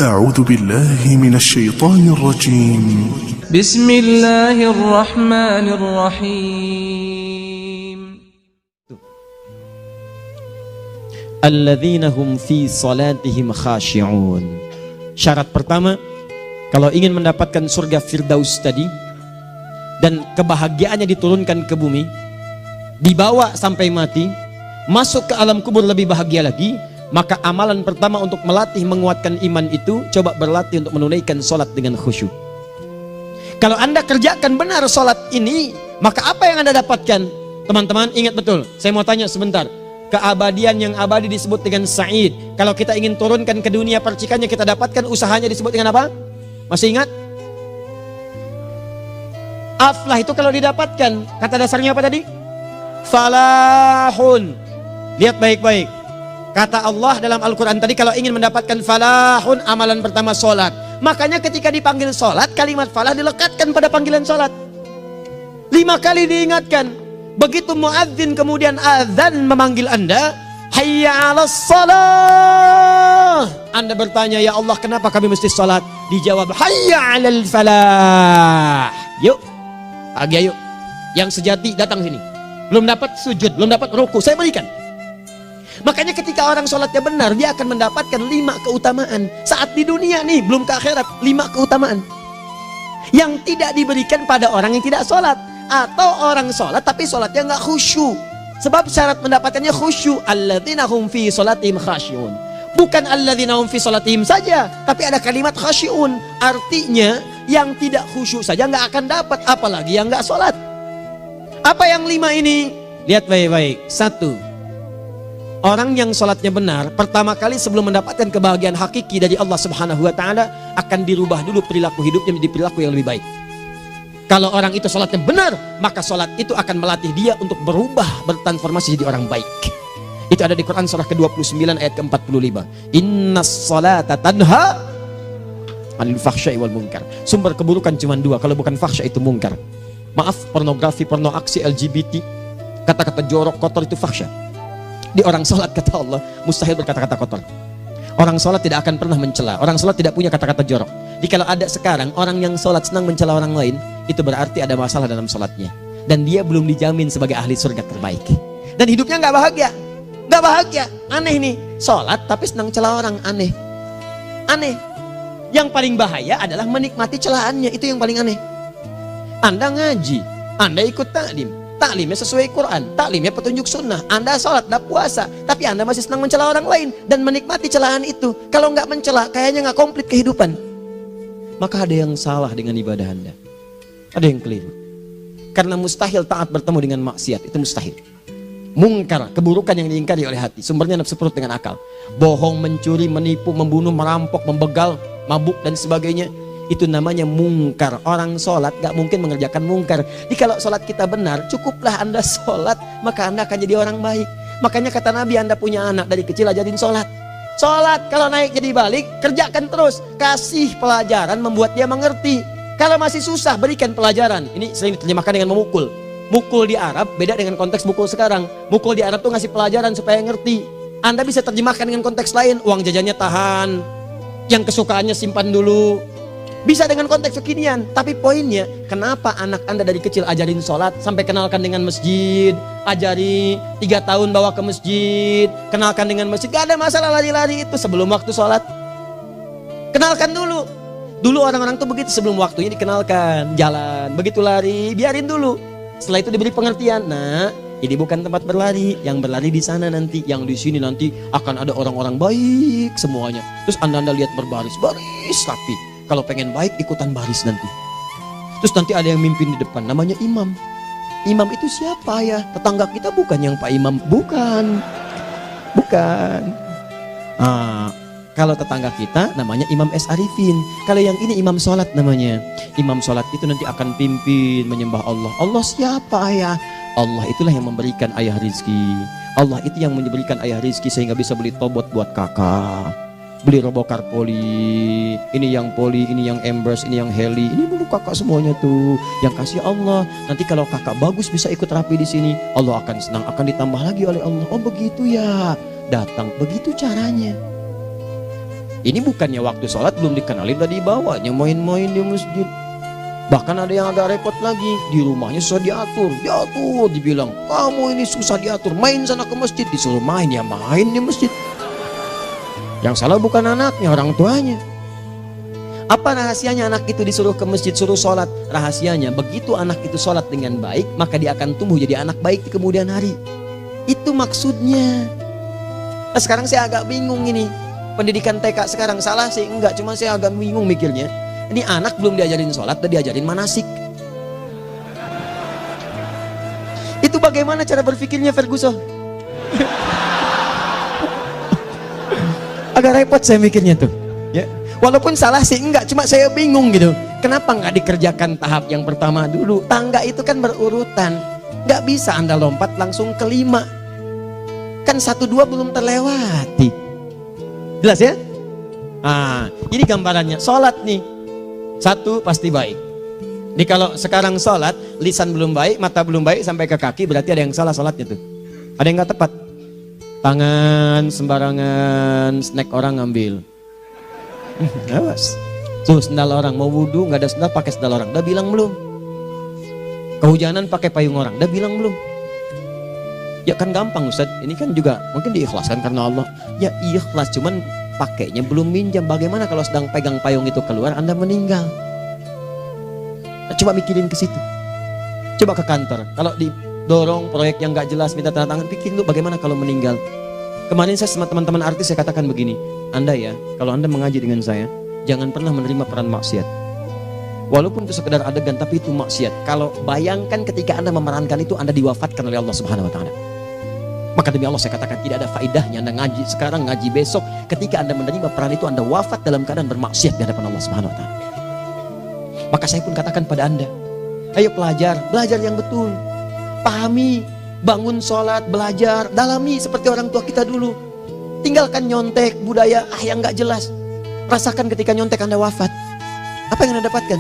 أعوذ بالله من الشيطان الرجيم. بسم الله الرحمن الرحيم. Alladzina hum fi salatihim khashi'un. Syarat pertama, kalau ingin mendapatkan surga Firdaus tadi dan kebahagiaannya diturunkan ke bumi, dibawa sampai mati, masuk ke alam kubur lebih bahagia lagi, maka amalan pertama untuk melatih menguatkan iman itu, coba berlatih untuk menunaikan sholat dengan khusyuk. Kalau Anda kerjakan benar sholat ini, maka apa yang Anda dapatkan? Teman-teman ingat betul, saya mau tanya sebentar. Keabadian yang abadi disebut dengan sa'id. Kalau kita ingin turunkan ke dunia percikannya, kita dapatkan usahanya disebut dengan apa? Masih ingat? Aflah itu kalau didapatkan, kata dasarnya apa tadi? Falahun. Lihat baik-baik. Kata Allah dalam Al-Quran tadi, kalau ingin mendapatkan falahun, amalan pertama sholat. Makanya ketika dipanggil sholat, kalimat falah dilekatkan pada panggilan sholat. 5 kali diingatkan. Begitu muadzin kemudian azan memanggil Anda, hayya 'alas shalah. Anda bertanya, ya Allah kenapa kami mesti sholat? Dijawab, hayya 'alal falah. Yuk, pagi yuk. Yang sejati datang sini. Belum dapat sujud, belum dapat ruku, saya berikan. Makanya ketika orang sholatnya benar, dia akan mendapatkan 5 keutamaan. Saat di dunia nih, belum ke akhirat, 5 keutamaan yang tidak diberikan pada orang yang tidak sholat. Atau orang sholat tapi sholatnya nggak khusyuk. Sebab syarat mendapatkannya khusyuk. Alladzina hum fi sholatihim khasyi'un. Bukan alladzina hum fi sholatihim saja, tapi ada kalimat khasyi'un. Artinya yang tidak khusyuk saja nggak akan dapat, apalagi yang nggak sholat. Apa yang 5 ini? Lihat baik-baik. 1. Orang yang sholatnya benar, pertama kali sebelum mendapatkan kebahagiaan hakiki dari Allah Subhanahu wa Ta'ala, akan dirubah dulu perilaku hidupnya menjadi perilaku yang lebih baik. Kalau orang itu sholatnya benar, maka sholat itu akan melatih dia untuk berubah, bertransformasi jadi orang baik. Itu ada di Quran surah ke-29 ayat ke-45. Innas sholata tanha anil fahsya'i wal munkar. Sumber keburukan cuma 2, kalau bukan fahsya itu munkar. Maaf, pornografi, porno aksi, LGBT, kata-kata jorok, kotor itu fahsya. Di orang sholat kata Allah, mustahil berkata-kata kotor. Orang sholat tidak akan pernah mencela. Orang sholat tidak punya kata-kata jorok. Jadi kalau ada sekarang orang yang sholat senang mencela orang lain, itu berarti ada masalah dalam sholatnya. Dan dia belum dijamin sebagai ahli surga terbaik. Dan hidupnya nggak bahagia. Nggak bahagia. Aneh nih. Sholat tapi senang celah orang. Aneh. Aneh. Yang paling bahaya adalah menikmati celahannya. Itu yang paling aneh. Anda ngaji. Anda ikut taklim. Taklimnya sesuai Quran, taklimnya petunjuk sunnah. Anda sholat, Anda puasa, tapi Anda masih senang mencela orang lain dan menikmati celahan itu. Kalau nggak mencela, kayaknya nggak komplit kehidupan. Maka ada yang salah dengan ibadah Anda. Ada yang keliru. Karena mustahil taat bertemu dengan maksiat, itu mustahil. Mungkar, keburukan yang diingkari oleh hati, sumbernya nafsu perut dengan akal. Bohong, mencuri, menipu, membunuh, merampok, membegal, mabuk dan sebagainya. Itu namanya mungkar. Orang sholat gak mungkin mengerjakan mungkar. Jadi kalau sholat kita benar, cukuplah Anda sholat, maka Anda akan jadi orang baik. Makanya kata Nabi, Anda punya anak dari kecil ajarin sholat. Sholat, kalau naik jadi balik, kerjakan terus. Kasih pelajaran membuat dia mengerti. Kalau masih susah, berikan pelajaran. Ini sering diterjemahkan dengan memukul. Mukul di Arab beda dengan konteks mukul sekarang. Mukul di Arab tuh ngasih pelajaran supaya ngerti. Anda bisa terjemahkan dengan konteks lain. Uang jajannya tahan, yang kesukaannya simpan dulu. Bisa dengan konteks kekinian, tapi poinnya, kenapa anak Anda dari kecil ajarin sholat, sampai kenalkan dengan masjid, ajari 3 tahun bawa ke masjid, kenalkan dengan masjid, gak ada masalah lari-lari itu sebelum waktu sholat. Kenalkan dulu. Dulu orang-orang tuh begitu, sebelum waktunya dikenalkan, jalan, begitu lari, biarin dulu. Setelah itu diberi pengertian, nah ini bukan tempat berlari, yang berlari di sana nanti, yang di sini nanti akan ada orang-orang baik semuanya. Terus Anda lihat berbaris, baris rapi. Kalau pengen baik ikutan baris nanti. Terus nanti ada yang mimpin di depan, namanya imam. Imam itu siapa ya? Tetangga kita bukan yang Pak Imam, bukan. Kalau tetangga kita namanya Imam S. Arifin. Kalau yang ini imam sholat namanya. Imam sholat itu nanti akan pimpin menyembah Allah. Allah siapa ya? Allah itulah yang memberikan ayah rizki. Allah itu yang memberikan ayah rizki sehingga bisa beli tobot buat kakak, beli robokar poli, ini yang poli, ini yang embers, ini yang heli, ini dulu kakak semuanya tuh yang kasih Allah. Nanti kalau kakak bagus bisa ikut rapi di sini, Allah akan senang, akan ditambah lagi oleh Allah. Oh begitu ya, datang begitu caranya. Ini bukannya waktu sholat belum dikenalin udah dibawanya main-main di masjid. Bahkan ada yang agak repot lagi, di rumahnya susah diatur, dibilang kamu ini susah diatur, main sana ke masjid, disuruh main ya main di masjid. Yang salah bukan anaknya, orang tuanya. Apa rahasianya anak itu disuruh ke masjid, suruh sholat? Rahasianya begitu anak itu sholat dengan baik, maka dia akan tumbuh jadi anak baik di kemudian hari. Itu maksudnya. Nah, sekarang saya agak bingung ini, pendidikan TK sekarang salah sih enggak, cuma saya agak bingung mikirnya. Ini anak belum diajarin sholat, udah diajarin manasik. Itu bagaimana cara berpikirnya Ferguson? Agak repot saya mikirnya tuh. Ya, walaupun salah sih enggak, cuma saya bingung gitu. Kenapa nggak dikerjakan tahap yang pertama dulu? Tangga itu kan berurutan, nggak bisa Anda lompat langsung ke 5. Kan 1, 2 belum terlewati. Jelas ya? Nah, ini gambarannya. Sholat nih. 1 pasti baik. Jadi kalau sekarang sholat, lisan belum baik, mata belum baik sampai ke kaki, berarti ada yang salah sholatnya tuh. Ada yang nggak tepat. Tangan sembarangan, snack orang ngambil. Awas. Tuh sendal orang, mau wudhu nggak ada sendal, pakai sendal orang. Udah bilang belum? Kehujanan pakai payung orang. Udah bilang belum? Ya kan gampang Ustaz. Ini kan juga mungkin diikhlaskan karena Allah. Ya ikhlas, cuman pakainya belum minjam. Bagaimana kalau sedang pegang payung itu keluar Anda meninggal? Nah, coba mikirin ke situ. Coba ke kantor. Kalau didorong proyek yang nggak jelas minta tanda tangan, pikirin dulu bagaimana kalau meninggal. Kemarin saya sama teman-teman artis saya katakan begini, Anda ya, kalau Anda mengaji dengan saya, jangan pernah menerima peran maksiat. Walaupun itu sekedar adegan, tapi itu maksiat. Kalau bayangkan ketika Anda memerankan itu, Anda diwafatkan oleh Allah Subhanahu Wa Taala. Maka demi Allah saya katakan tidak ada faedahnya Anda ngaji sekarang, ngaji besok. Ketika Anda menerima peran itu, Anda wafat dalam keadaan bermaksiat di hadapan Allah Subhanahu Wa Taala. Maka saya pun katakan pada Anda, ayo belajar yang betul. Pahami, bangun sholat, belajar, dalami seperti orang tua kita dulu. Tinggalkan nyontek, budaya yang gak jelas. Rasakan ketika nyontek Anda wafat. Apa yang Anda dapatkan?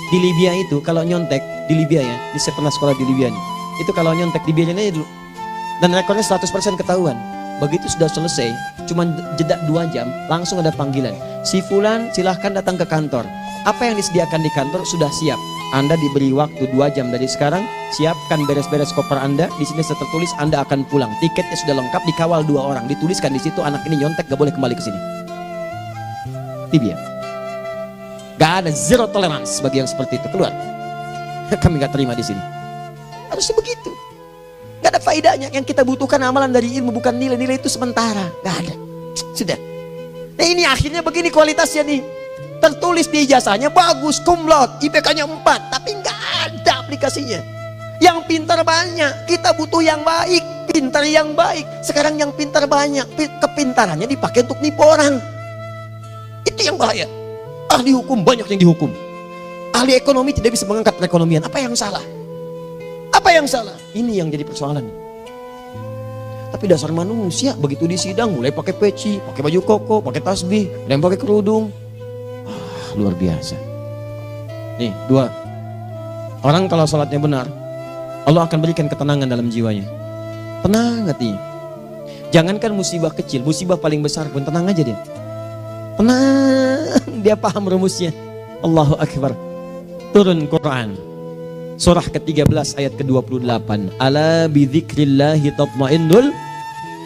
Di Libya itu kalau nyontek, di Libya ya, saya pernah sekolah di Libya nih. Itu kalau nyontek di Libya aja dulu. Dan rekornya 100% ketahuan. Begitu sudah selesai, cuma jeda 2 jam, langsung ada panggilan. Si Fulan silahkan datang ke kantor. Apa yang disediakan di kantor sudah siap. Anda diberi waktu 2 jam dari sekarang, siapkan beres-beres koper Anda. Di sini tertulis Anda akan pulang. Tiketnya sudah lengkap, dikawal 2 orang. Dituliskan di situ anak ini nyontek gak boleh kembali ke sini. Libya. Gak ada zero tolerance bagi yang seperti itu, keluar. Kami gak terima di sini. Harusnya begitu. Gak ada faedahnya. Yang kita butuhkan amalan dari ilmu, bukan nilai-nilai itu sementara. Gak ada. Sudah. Nah ini akhirnya begini kualitasnya nih. Tertulis di ijazahnya bagus, cum laude, IPK-nya 4, tapi gak ada aplikasinya. Yang pintar banyak, kita butuh yang baik, pintar yang baik. Sekarang yang pintar banyak, kepintarannya dipakai untuk nipu orang. Itu yang bahaya. Ahli hukum banyak yang dihukum. Ahli ekonomi tidak bisa mengangkat perekonomian. Apa yang salah? Apa yang salah? Ini yang jadi persoalan. Tapi dasar manusia begitu di sidang mulai pakai peci, pakai baju koko, pakai tasbih, dan pakai kerudung. Luar biasa. Nih, 2. Orang kalau sholatnya benar, Allah akan berikan ketenangan dalam jiwanya. Tenang hatinya. Jangankan musibah kecil, musibah paling besar pun tenang aja dia. Tenang, dia paham rumusnya. Allahu Akbar. Turun Quran. Surah ke-13 ayat ke-28. Ala bidzikrillahi tatmainnul.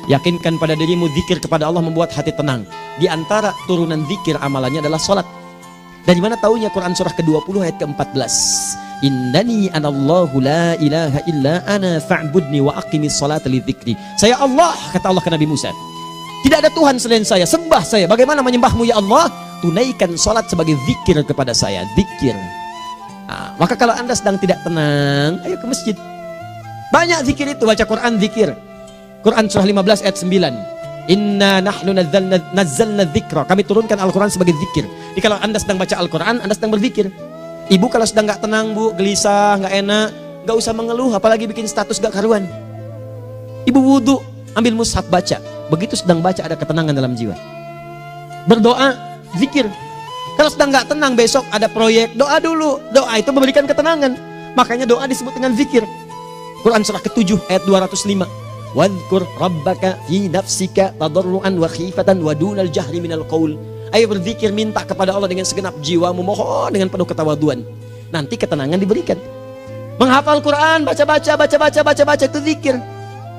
Yakinkan pada dirimu zikir kepada Allah membuat hati tenang. Di antara turunan zikir amalannya adalah sholat. Dari mana taunya? Quran surah ke-20 ayat ke-14. Innani anallahu la ilaha illa ana fa'budni wa aqimis salata lidzikri. Saya Allah, kata Allah ke Nabi Musa. Tidak ada Tuhan selain saya, sembah saya. Bagaimana menyembahmu ya Allah? Tunaikan salat sebagai zikir kepada saya, zikir. Nah, maka kalau Anda sedang tidak tenang, ayo ke masjid. Banyak zikir itu, baca Quran zikir. Quran surah 15 ayat 9. Inna nahnu nazzalna dzikra. Kami turunkan Al-Quran sebagai zikir. Jadi kalau Anda sedang baca Al-Quran, Anda sedang berzikir. Ibu kalau sedang gak tenang bu, gelisah, gak enak, gak usah mengeluh, apalagi bikin status gak karuan. Ibu wudhu, ambil mushaf baca. Begitu sedang baca ada ketenangan dalam jiwa. Berdoa, zikir. Kalau sedang gak tenang besok ada proyek, doa dulu. Doa itu memberikan ketenangan. Makanya doa disebut dengan zikir. Quran surah ke-7 ayat 205. Wadhkur rabbaka fi nafsika tadarruan wa khifatan wa dunal jahri minal qaul. Ayo berzikir, minta kepada Allah dengan segenap jiwa, memohon dengan penuh ketawaduan. Nanti ketenangan diberikan. Menghafal Quran, baca itu zikir.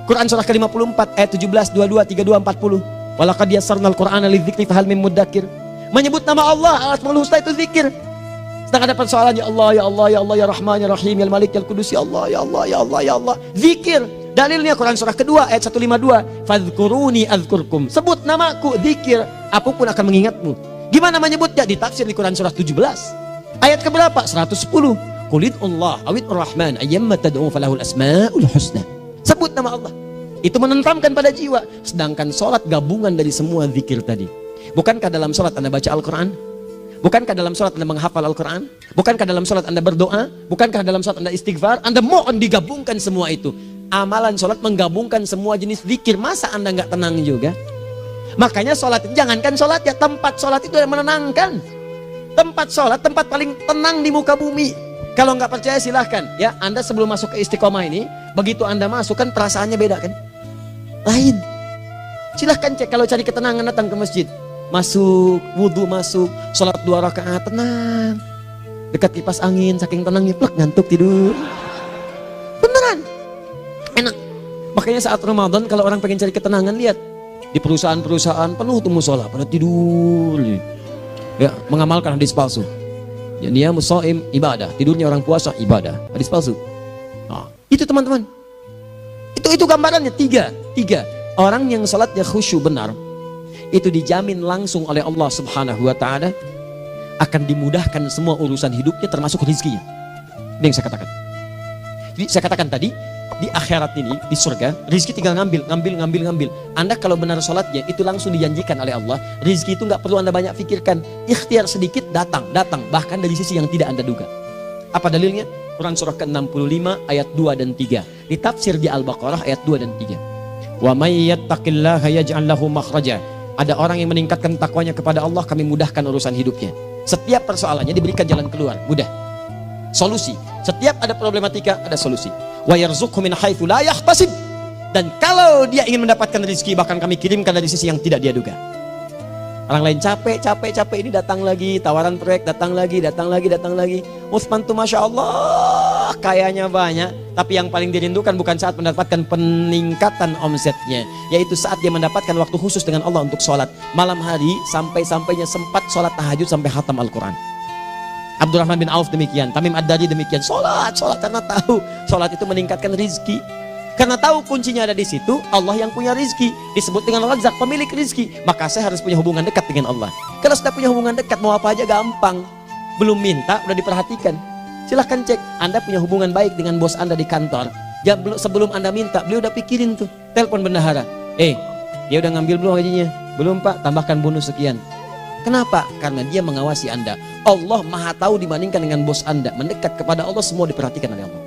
Quran surah ke-54 ayat 17, 22, 32, 40. Walaqad yassarnal Qur'ana lidzikri fahal mim mudzakir. Menyebut nama Allah, Al-Asmaul Husna itu zikir. Sedang ada persoalan, ya Allah, ya Allah, ya Allah, ya Rahman, ya Rahim, ya Malik, ya Qudus, ya Allah, ya Allah, ya Allah, ya Allah. Zikir. Dalilnya Quran surah kedua ayat 152. Fadhkuruni azkurkum. Sebut namaku, zikir. Aku pun akan mengingatmu. Gimana menyebutnya? Ditafsir di Quran surah 17. Ayat keberapa? 110. Qulidullah awid ar-Rahman ayyamma tad'u falahul asmaul husna. Sebut nama Allah. Itu menentamkan pada jiwa. Sedangkan sholat gabungan dari semua zikir tadi. Bukankah dalam sholat Anda baca Al-Quran? Bukankah dalam sholat Anda menghafal Al-Quran? Bukankah dalam sholat Anda berdoa? Bukankah dalam sholat Anda istighfar? Anda mohon digabungkan semua itu. Amalan sholat menggabungkan semua jenis zikir. Masa Anda nggak tenang juga? Makanya sholat, jangankan sholat ya, tempat sholat itu yang menenangkan. Tempat sholat, tempat paling tenang di muka bumi. Kalau nggak percaya silahkan ya, Anda sebelum masuk ke Istiqomah ini, begitu Anda masuk kan perasaannya beda kan? Lain. Silahkan cek, kalau cari ketenangan datang ke masjid. Masuk, wudhu masuk, sholat 2 rakaat, tenang. Dekat kipas angin, saking tenangnya, plek, ngantuk tidur. Beneran, enak. Makanya saat Ramadan kalau orang pengen cari ketenangan, lihat di perusahaan-perusahaan penuh tuh musola, pada tidur. Ya, mengamalkan hadis palsu. Ya, dia musaim ibadah, tidurnya orang puasa ibadah, hadis palsu. Nah, itu teman-teman. Itu gambarannya tiga. Orang yang salatnya khusyuk benar, itu dijamin langsung oleh Allah Subhanahu wa Ta'ala akan dimudahkan semua urusan hidupnya termasuk rezekinya. Ini yang saya katakan. Jadi saya katakan tadi, di akhirat ini, di surga, rezeki tinggal ngambil. Anda kalau benar sholatnya, itu langsung dijanjikan oleh Allah. Rezeki itu nggak perlu Anda banyak pikirkan. Ikhtiar sedikit, datang. Bahkan dari sisi yang tidak Anda duga. Apa dalilnya? Quran surah ke-65 ayat 2 dan 3. Ditafsir di Al-Baqarah ayat 2 dan 3. Wa may yattaqillaha yaj'al lahu makhraja. Ada orang yang meningkatkan takwanya kepada Allah, kami mudahkan urusan hidupnya. Setiap persoalannya diberikan jalan keluar, mudah. Solusi. Setiap ada problematika, ada solusi. Wa yarzuqhu min haitsu la yahtasib. Dan kalau dia ingin mendapatkan rezeki, bahkan kami kirimkan dari sisi yang tidak dia duga. Orang lain capek, ini datang lagi, tawaran proyek datang lagi. Utsman tuh Masya Allah, kayanya banyak. Tapi yang paling dirindukan bukan saat mendapatkan peningkatan omsetnya, yaitu saat dia mendapatkan waktu khusus dengan Allah untuk sholat. Malam hari, sampai-sampainya sempat sholat tahajud sampai khatam Al-Quran. Abdurrahman bin Auf demikian, Tamim Ad-Dari demikian. Sholat karena tahu sholat itu meningkatkan rizki. Karena tahu kuncinya ada di situ, Allah yang punya rizki. Disebut dengan Razak, pemilik rizki. Maka saya harus punya hubungan dekat dengan Allah. Kalau sudah punya hubungan dekat, mau apa aja gampang. Belum minta, udah diperhatikan. Silahkan cek, Anda punya hubungan baik dengan bos Anda di kantor. Ya, sebelum Anda minta, beliau udah pikirin tuh. Telepon bendahara. Dia udah ngambil belum gajinya? Belum Pak, tambahkan bonus sekian. Kenapa? Karena dia mengawasi Anda. Allah maha tahu dibandingkan dengan bos Anda. Mendekat kepada Allah, semua diperhatikan oleh Allah.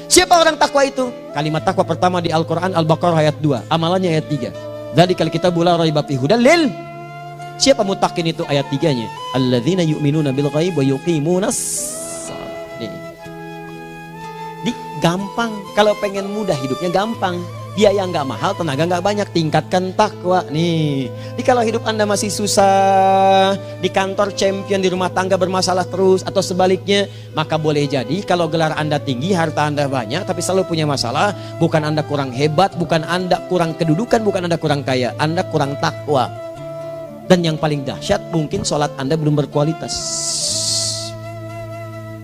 Siapa orang takwa itu? Kalimat takwa pertama di Al-Quran Al-Baqarah ayat 2, amalannya ayat 3. Dzalikal kitabu la raiba fihi hudal lil. Siapa mutakin itu? Ayat 3-nya. Alladzina yu'minuna bil ghaib wa yuqimunas shalah. Di gampang. Kalau pengen mudah hidupnya gampang. Biaya nggak mahal, tenaga nggak banyak, tingkatkan takwa nih. Jadi kalau hidup Anda masih susah, di kantor champion, di rumah tangga bermasalah terus, atau sebaliknya, maka boleh jadi kalau gelar Anda tinggi, harta Anda banyak, tapi selalu punya masalah. Bukan Anda kurang hebat, bukan Anda kurang kedudukan, bukan Anda kurang kaya, Anda kurang takwa. Dan yang paling dahsyat, mungkin sholat Anda belum berkualitas.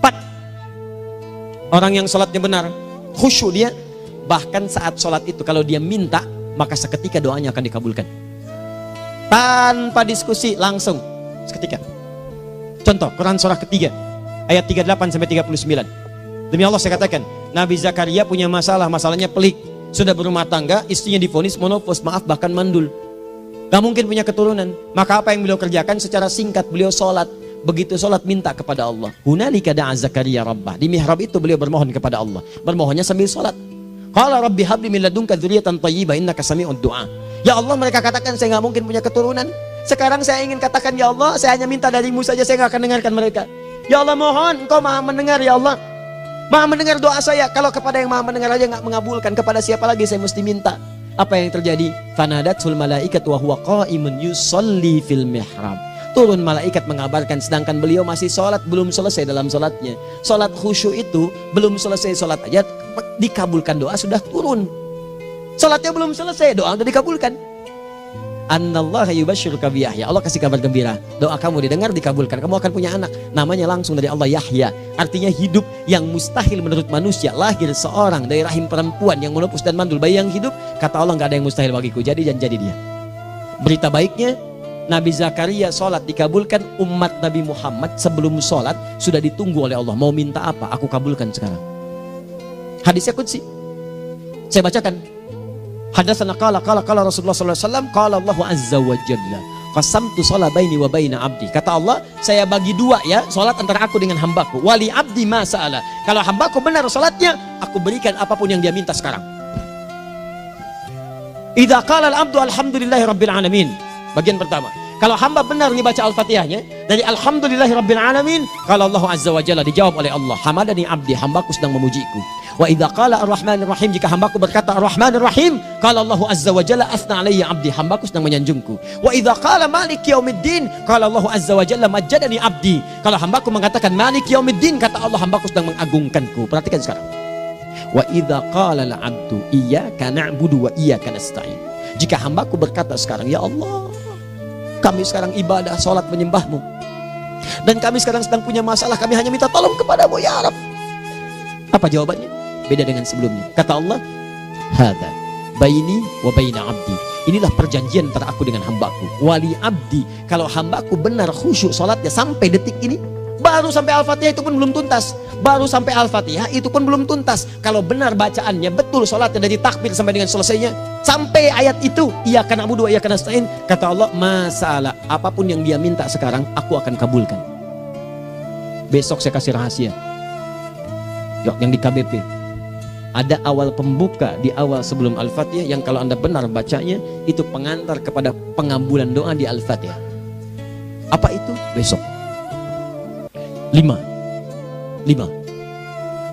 4. Orang yang sholatnya benar, khusyuk dia. Bahkan saat sholat itu kalau dia minta, maka seketika doanya akan dikabulkan. Tanpa diskusi, langsung seketika. Contoh, Quran surah ketiga ayat 38-39. Demi Allah saya katakan, Nabi Zakaria punya masalah, masalahnya pelik. Sudah berumah tangga, istrinya divonis monopos, maaf bahkan mandul. Gak mungkin punya keturunan. Maka apa yang beliau kerjakan? Secara singkat beliau sholat. Begitu sholat minta kepada Allah. Hunalika da'a Zakaria rabbah. Di mihrab itu beliau bermohon kepada Allah. Bermohonnya sambil sholat. Qala rabbi habli min ladunka dzurriyyatan thayyibah innaka sami'ud du'a. Ya Allah, mereka katakan saya nggak mungkin punya keturunan. Sekarang saya ingin katakan, ya Allah, saya hanya minta darimu saja, saya nggak akan dengarkan mereka. Ya Allah, mohon Engkau maha mendengar, ya Allah. Maha mendengar doa saya. Kalau kepada yang maha mendengar aja nggak mengabulkan, kepada siapa lagi saya mesti minta? Apa yang terjadi? Fanadatul malaikatu wa huwa qa'imun yusolli fil mihrab. turun malaikat mengabarkan, sedangkan beliau masih sholat, belum selesai dalam sholatnya. Sholat khusyuk itu belum selesai sholat aja dikabulkan, doa sudah turun. Sholatnya belum selesai, doa sudah dikabulkan. Annallaha yubashshiruka bi Yahya. Allah kasih kabar gembira, doa kamu didengar, dikabulkan, kamu akan punya anak, namanya langsung dari Allah Yahya, artinya hidup yang mustahil menurut manusia. Lahir seorang dari rahim perempuan yang menepus dan mandul, bayi yang hidup, kata Allah nggak ada yang mustahil bagiku, jadi dan jadi dia. Berita baiknya, Nabi Zakaria sholat dikabulkan. Umat Nabi Muhammad sebelum sholat sudah ditunggu oleh Allah, mau minta apa aku kabulkan sekarang. Hadisnya qudsi, saya bacakan. Hadatsana qala Rasulullah sallallahu alaihi wasallam, qala Allahu azza wa jalla, qasamtu shalah baini wa baina abdi. Kata Allah, saya bagi dua ya salat antara aku dengan hambaku. Wali abdi ma sa'ala. Kalau hambaku benar salatnya, aku berikan apapun yang dia minta sekarang. Idza qala al-abdu alhamdulillahi rabbil alamin. Bagian pertama, kalau hamba benar dibaca Al-Fatihahnya dari alhamdulillahi rabbil alamin, kalau Allah azza wa jalla dijawab oleh Allah, hamadani abdi, hambaku sedang memujiku. Wa idza qala ar-rahmanir rahim, jika hambaku berkata ar-rahmanir rahim, qala Allah azza wa jalla athna alayya abdi, hambaku sedang menyanjungku. Wa idza qala maliki yaumiddin, qala Allah azza wa jalla majjadani abdi, kalau hambaku mengatakan maliki yaumiddin, kata Allah hambaku sedang mengagungkanku. Perhatikan sekarang. Wa idza qala al-abdu iyyaka na'budu wa iyyaka nasta'in, jika hambaku berkata sekarang, ya Allah, kami sekarang ibadah, salat menyembahmu, dan kami sekarang sedang punya masalah, kami hanya minta tolong kepadamu ya Rabb. Apa jawabannya? Beda dengan sebelumnya. Kata Allah, hadza baini wa baina abdi, inilah perjanjian antara aku dengan hambaku. Wali abdi, kalau hambaku benar khusyuk salatnya sampai detik ini, baru sampai Al-Fatihah itu pun belum tuntas, baru sampai Al-Fatihah itu pun belum tuntas. Kalau benar bacaannya betul, salatnya dari takbir sampai dengan selesainya, sampai ayat itu, iyyaka na'budu wa iyyaka nasta'in, kata Allah, masalah apapun yang dia minta sekarang aku akan kabulkan. Besok saya kasih rahasia. Yuk, yang di KBP ada awal pembuka di awal sebelum Al-Fatihah yang kalau Anda benar bacanya itu pengantar kepada pengabulan doa di Al-Fatihah. Apa itu? Besok. 5.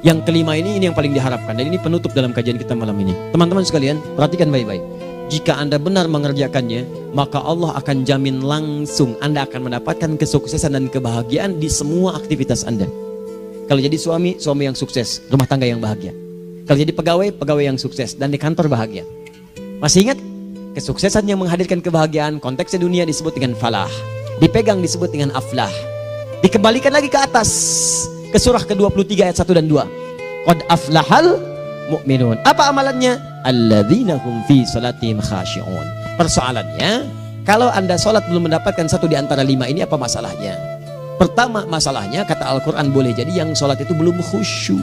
Yang kelima ini yang paling diharapkan, dan ini penutup dalam kajian kita malam ini. Teman-teman sekalian, perhatikan baik-baik. Jika Anda benar mengerjakannya, maka Allah akan jamin langsung Anda akan mendapatkan kesuksesan dan kebahagiaan di semua aktivitas Anda. Kalau jadi suami, suami yang sukses, rumah tangga yang bahagia. Kalau jadi pegawai, pegawai yang sukses, dan di kantor bahagia. Masih ingat? Kesuksesan yang menghadirkan kebahagiaan, konteksnya dunia disebut dengan falah, dipegang disebut dengan aflah. Dikembalikan lagi ke atas, ke surah ke-23 ayat 1 dan 2. Qad aflahal mu'minun. Apa amalannya? Alladzina hum fi salatihim khashi'un. Persoalannya, kalau Anda salat belum mendapatkan satu di antara 5 ini, apa masalahnya? Pertama masalahnya, kata Al-Quran, boleh jadi yang salat itu belum khusyuk.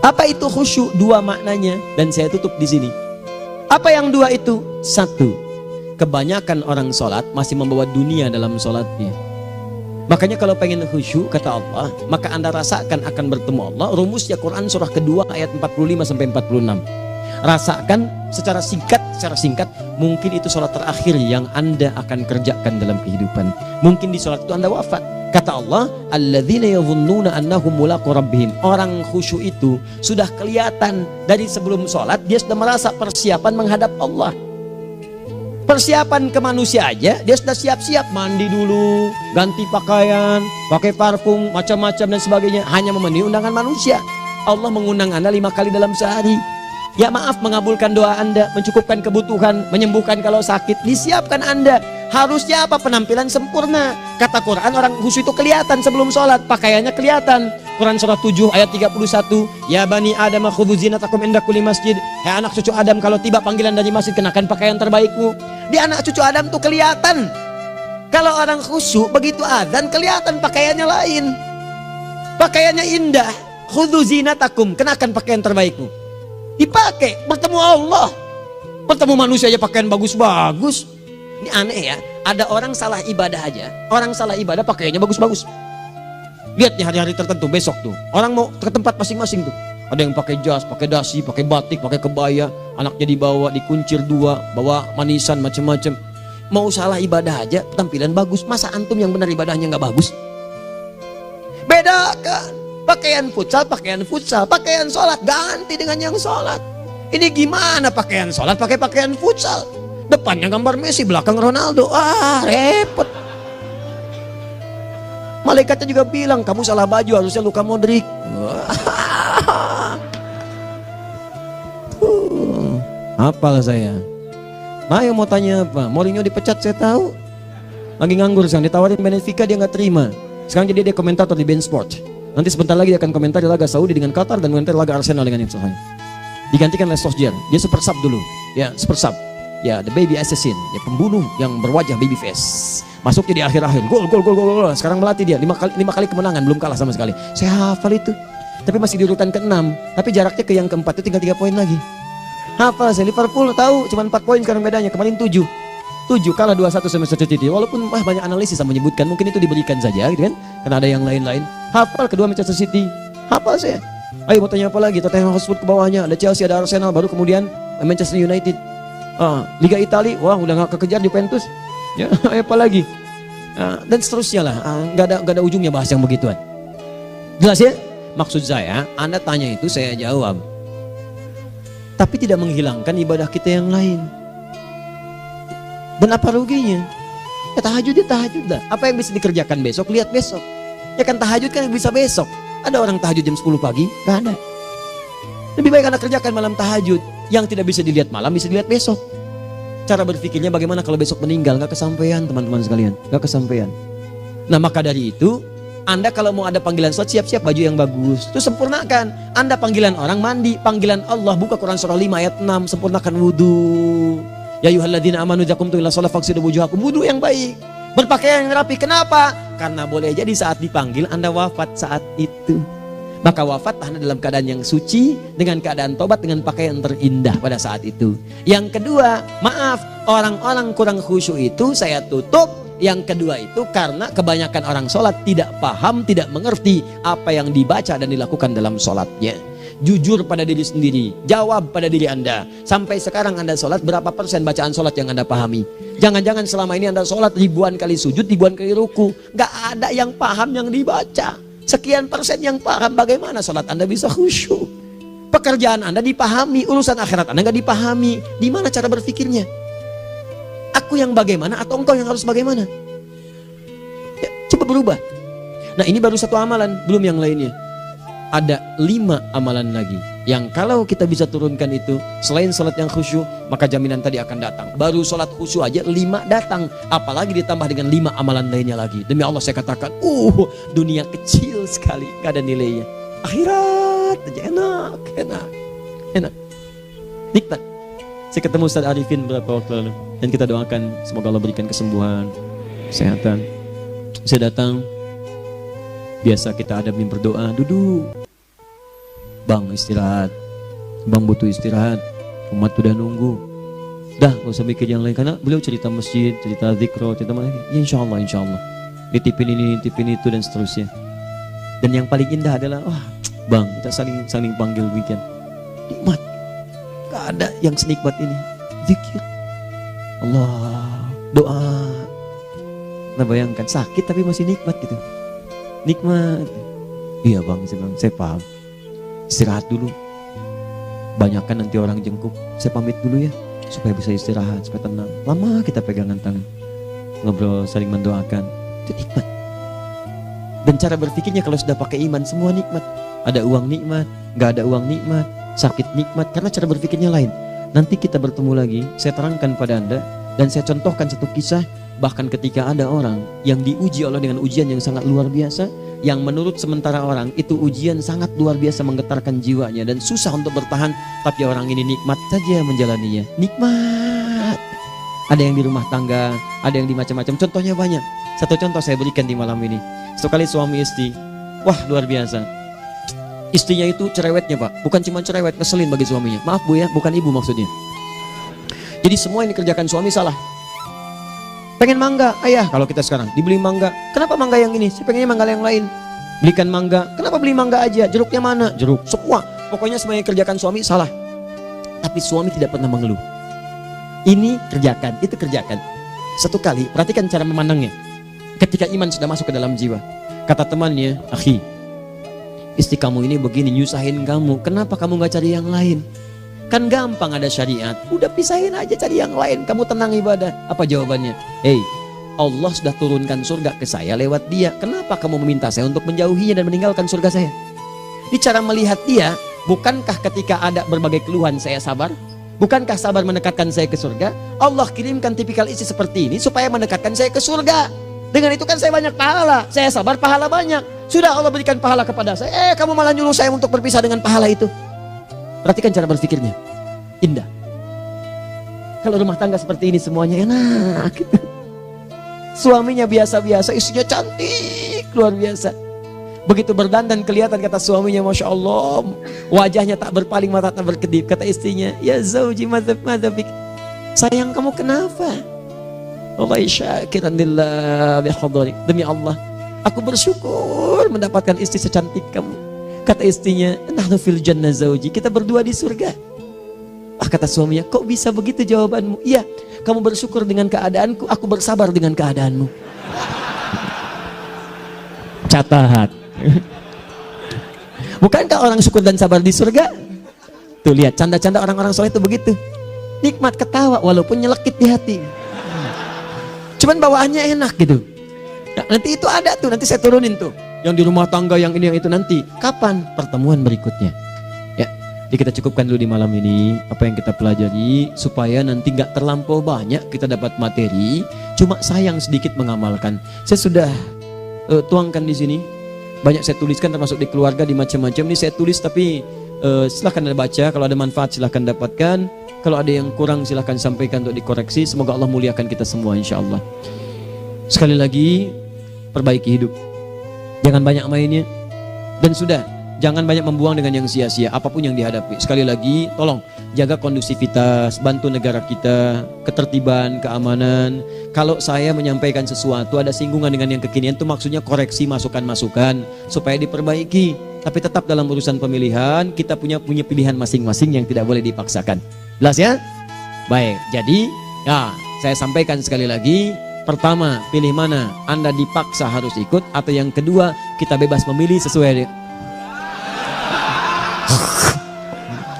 Apa itu khusyuk? 2 maknanya, dan saya tutup di sini. Apa yang 2 itu? 1, kebanyakan orang salat masih membawa dunia dalam salatnya. Makanya kalau pengen khusyuk, kata Allah, maka Anda rasakan akan bertemu Allah. Rumusnya Quran surah kedua ayat 45 sampai 46. Rasakan secara singkat, mungkin itu sholat terakhir yang Anda akan kerjakan dalam kehidupan. Mungkin di sholat itu Anda wafat. Kata Allah, alladzina yadhunnuna annahum mulaqu rabbihim. Orang khusyuk itu sudah kelihatan dari sebelum sholat, dia sudah merasa persiapan menghadap Allah. Persiapan ke manusia aja, dia sudah siap-siap, mandi dulu, ganti pakaian, pakai parfum, macam-macam dan sebagainya, hanya memenuhi undangan manusia. Allah mengundang Anda 5 kali dalam sehari. Ya maaf, mengabulkan doa Anda, mencukupkan kebutuhan, menyembuhkan kalau sakit, disiapkan Anda. Harusnya apa? Penampilan sempurna. Kata Quran, orang khusyuk itu kelihatan sebelum sholat, pakaiannya kelihatan. Quran surah 7 ayat 31, ya bani Adam khudhu zinatakum inda kulli masjid. Hai anak cucu Adam, kalau tiba panggilan dari masjid, kenakan pakaian terbaikmu. Di anak cucu Adam tuh kelihatan. Kalau orang khusyuk begitu azan kelihatan pakaiannya lain. Pakaiannya indah. Khudhu zinatakum, kenakan pakaian terbaikmu. Dipakai, bertemu Allah. Bertemu manusia aja pakaian bagus-bagus. Ini aneh ya, ada orang salah ibadah aja. Orang salah ibadah pakaiannya bagus-bagus. Lihat nih hari-hari tertentu besok tuh, orang mau ke tempat masing-masing tuh. Ada yang pakai jas, pakai dasi, pakai batik, pakai kebaya, anaknya dibawa, dikuncir 2, bawa manisan macam-macam. Mau salah ibadah aja, tampilan bagus. Masa antum yang benar ibadahnya nggak bagus? Bedakan. Pakaian futsal, pakaian sholat ganti dengan yang sholat. Ini gimana pakaian sholat pakai pakaian futsal? Depannya gambar Messi, belakang Ronaldo. Repot. Malaikatnya juga bilang, kamu salah baju, harusnya Luka Modric. Hafal saya. Ayo mau tanya apa? Mourinho dipecat saya tahu. Lagi nganggur sekarang, ditawarin Benfica dia nggak terima. Sekarang jadi dia komentator di Bein Sport. Nanti sebentar lagi dia akan komentar di laga Saudi dengan Qatar dan komentar laga Arsenal dengan Inter. Digantikan oleh Solskjaer. Dia super sub dulu. Ya, super sub. Ya, the baby assassin, ya pembunuh yang berwajah baby face. Masuknya di akhir-akhir. Gol. Sekarang melatih dia 5 kali kemenangan, belum kalah sama sekali. Saya hafal itu. Tapi masih di urutan ke-6, tapi jaraknya ke yang ke-4 itu tinggal 3 poin lagi. Hafal saya. Liverpool tahu cuma 4 poin sekarang bedanya, kemarin 7 kalah 2-1 sama Manchester City. Walaupun banyak analisis yang menyebutkan mungkin itu diberikan saja gitu kan, karena ada yang lain-lain. Hafal kedua Manchester City. Hafal saya. Ayo mau tanya apa lagi? Tottenham Hotspur ke bawahnya, ada Chelsea, ada Arsenal, baru kemudian Manchester United. Liga Italia, wah udah gak kekejar Juventus. Ya, apa lagi? Dan seterusnya lah. Gak ada ujungnya bahas yang begituan. Jelas ya? Maksud saya, Anda tanya itu saya jawab. Tapi tidak menghilangkan ibadah kita yang lain. Dan apa ruginya? Ya tahajud dah. Apa yang bisa dikerjakan besok, lihat besok. Ya kan tahajud kan bisa besok. Ada orang tahajud jam 10 pagi? Gak ada. Lebih baik Anda kerjakan malam tahajud. Yang tidak bisa dilihat malam bisa dilihat besok. Cara berpikirnya bagaimana kalau besok meninggal? Gak kesampaian teman-teman sekalian. Gak kesampaian. Nah maka dari itu, Anda kalau mau ada panggilan sholat, siap-siap baju yang bagus. Itu sempurnakan. Anda panggilan orang mandi. Panggilan Allah, buka Quran surah 5 ayat 6. Sempurnakan wudhu. Ya ayyuhalladzina amanu idza qumtum ila shalah faghsilu wujuhakum. Wudhu yang baik. Berpakaian yang rapi. Kenapa? Karena boleh jadi saat dipanggil Anda wafat saat itu. Maka wafat Anda dalam keadaan yang suci, dengan keadaan tobat, dengan pakaian terindah pada saat itu. Yang kedua, maaf, orang-orang kurang khusyuk itu saya tutup. Yang kedua itu karena kebanyakan orang sholat tidak paham, tidak mengerti apa yang dibaca dan dilakukan dalam sholatnya. Jujur pada diri sendiri, jawab pada diri Anda. Sampai sekarang Anda sholat, berapa persen bacaan sholat yang Anda pahami? Jangan-jangan selama ini Anda sholat ribuan kali sujud, ribuan kali ruku, gak ada yang paham yang dibaca. Sekian persen yang paham, bagaimana sholat Anda bisa khusyuk? Pekerjaan Anda dipahami, urusan akhirat Anda gak dipahami. Di mana cara berpikirnya? Aku yang bagaimana atau engkau yang harus bagaimana? Ya, coba berubah. Nah ini baru satu amalan, belum yang lainnya. Ada 5 amalan lagi yang kalau kita bisa turunkan itu, selain sholat yang khusyuk, maka jaminan tadi akan datang. Baru sholat khusyuk aja 5 datang, apalagi ditambah dengan 5 amalan lainnya lagi. Demi Allah saya katakan, dunia kecil sekali, gak ada nilainya. Akhirat aja enak, nikmat. Saya ketemu Ustaz Arifin beberapa waktu lalu, dan kita doakan semoga Allah berikan kesembuhan, kesehatan. Saya datang, biasa kita adamin berdoa, duduk. Bang istirahat, bang butuh istirahat, umat udah nunggu. Dah gak usah mikir yang lain, karena beliau cerita masjid, cerita zikro, cerita mana. Ya insya Allah. Nitipin ini, nitipin itu dan seterusnya. Dan yang paling indah adalah, bang kita saling panggil weekend. Nikmat, gak ada yang senikmat ini. Zikir, Allah, doa. Nah bayangkan sakit tapi masih nikmat gitu. Nikmat. Iya bang, saya paham. Istirahat dulu. Banyakkan nanti orang jengkuk. Saya pamit dulu ya, supaya bisa istirahat, supaya tenang. Lama kita pegangan tangan, ngobrol, saling mendoakan. Itu nikmat. Dan cara berpikirnya kalau sudah pakai iman, semua nikmat. Ada uang nikmat, gak ada uang nikmat, sakit nikmat. Karena cara berpikirnya lain. Nanti kita bertemu lagi, saya terangkan pada Anda. Dan saya contohkan satu kisah. Bahkan ketika ada orang yang diuji Allah dengan ujian yang sangat luar biasa, yang menurut sementara orang itu ujian sangat luar biasa menggetarkan jiwanya dan susah untuk bertahan, tapi orang ini nikmat saja menjalaninya. Nikmat. Ada yang di rumah tangga, ada yang di macam-macam. Contohnya banyak. Satu contoh saya berikan di malam ini. Sekali suami istri, wah luar biasa. Istrinya itu cerewetnya Pak, bukan cuma cerewet, ngeselin bagi suaminya. Maaf Bu ya, bukan ibu maksudnya. Jadi semua yang dikerjakan suami salah. Pengen mangga, ayah kalau kita sekarang dibeli mangga. Kenapa mangga yang ini? Saya pengennya mangga yang lain. Belikan mangga. Kenapa beli mangga aja? Jeruknya mana? Jeruk. Semua. Pokoknya semua yang kerjakan suami salah. Tapi suami tidak pernah mengeluh. Ini kerjakan, itu kerjakan. Satu kali, perhatikan cara memandangnya. Ketika iman sudah masuk ke dalam jiwa. Kata temannya, akhi, istri kamu ini begini, nyusahin kamu. Kenapa kamu gak cari yang lain? Kan gampang ada syariat. Udah pisahin aja, cari yang lain. Kamu tenang ibadah. Apa jawabannya? Hey, Allah sudah turunkan surga ke saya lewat dia. Kenapa kamu meminta saya untuk menjauhinya dan meninggalkan surga saya? Di cara melihat dia, bukankah ketika ada berbagai keluhan saya sabar? Bukankah sabar mendekatkan saya ke surga? Allah kirimkan tipikal istri seperti ini supaya mendekatkan saya ke surga. Dengan itu kan saya banyak pahala. Saya sabar, pahala banyak. Sudah Allah berikan pahala kepada saya. Kamu malah nyuruh saya untuk berpisah dengan pahala itu. Perhatikan cara berpikirnya. Indah. Kalau rumah tangga seperti ini semuanya enak gitu. Suaminya biasa-biasa, istrinya cantik, luar biasa. Begitu berdandan kelihatan, kata suaminya, Masya Allah, wajahnya tak berpaling, mata tak berkedip. Kata istrinya, ya zauji madhabik, sayang kamu kenapa? Allah syakiran lillah bihadari. Demi Allah, aku bersyukur mendapatkan istri secantik kamu. Kata istrinya, nahnu fil jannah zauji, kita berdua di surga. Kata suaminya, kok bisa begitu jawabanmu? Iya, kamu bersyukur dengan keadaanku, aku bersabar dengan keadaanmu. Catat. Bukankah orang syukur dan sabar di surga? Tuh lihat, canda-canda orang-orang soleh itu begitu. Nikmat ketawa walaupun nyelekit di hati. Cuman bawaannya enak gitu. Nah, nanti itu ada tuh, nanti saya turunin tuh. Yang di rumah tangga, yang ini, yang itu nanti. Kapan? Pertemuan berikutnya. Ya, jadi kita cukupkan dulu di malam ini apa yang kita pelajari, supaya nanti nggak terlampau banyak kita dapat materi. Cuma sayang sedikit mengamalkan. Saya sudah tuangkan di sini. Banyak saya tuliskan, termasuk di keluarga, di macam-macam. Ini saya tulis, tapi silahkan Anda baca. Kalau ada manfaat silahkan dapatkan. Kalau ada yang kurang silahkan sampaikan untuk dikoreksi. Semoga Allah muliakan kita semua insya Allah. Sekali lagi, perbaiki hidup. Jangan banyak mainnya. Dan sudah, jangan banyak membuang dengan yang sia-sia, apapun yang dihadapi. Sekali lagi, tolong jaga kondusivitas, bantu negara kita, ketertiban, keamanan. Kalau saya menyampaikan sesuatu ada singgungan dengan yang kekinian, itu maksudnya koreksi masukan-masukan supaya diperbaiki. Tapi tetap dalam urusan pemilihan kita punya pilihan masing-masing yang tidak boleh dipaksakan. Jelas ya? Baik, jadi ya saya sampaikan sekali lagi. Pertama, pilih mana? Anda dipaksa harus ikut, atau yang kedua, kita bebas memilih sesuai.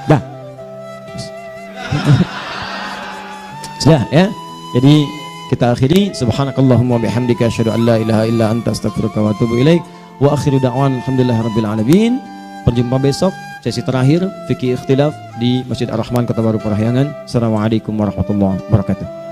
Dah. Sudah ya. Jadi kita akhiri, subhanakallahumma bihamdika asyhadu an la ilaha illa anta astaghfiruka wa atubu ilaik. Wa akhiru da'wan alhamdulillahirabbil alamin. Berjumpa besok sesi terakhir fikih ikhtilaf di Masjid Ar-Rahman Kota Baru Parahyangan. Assalamualaikum warahmatullahi wabarakatuh.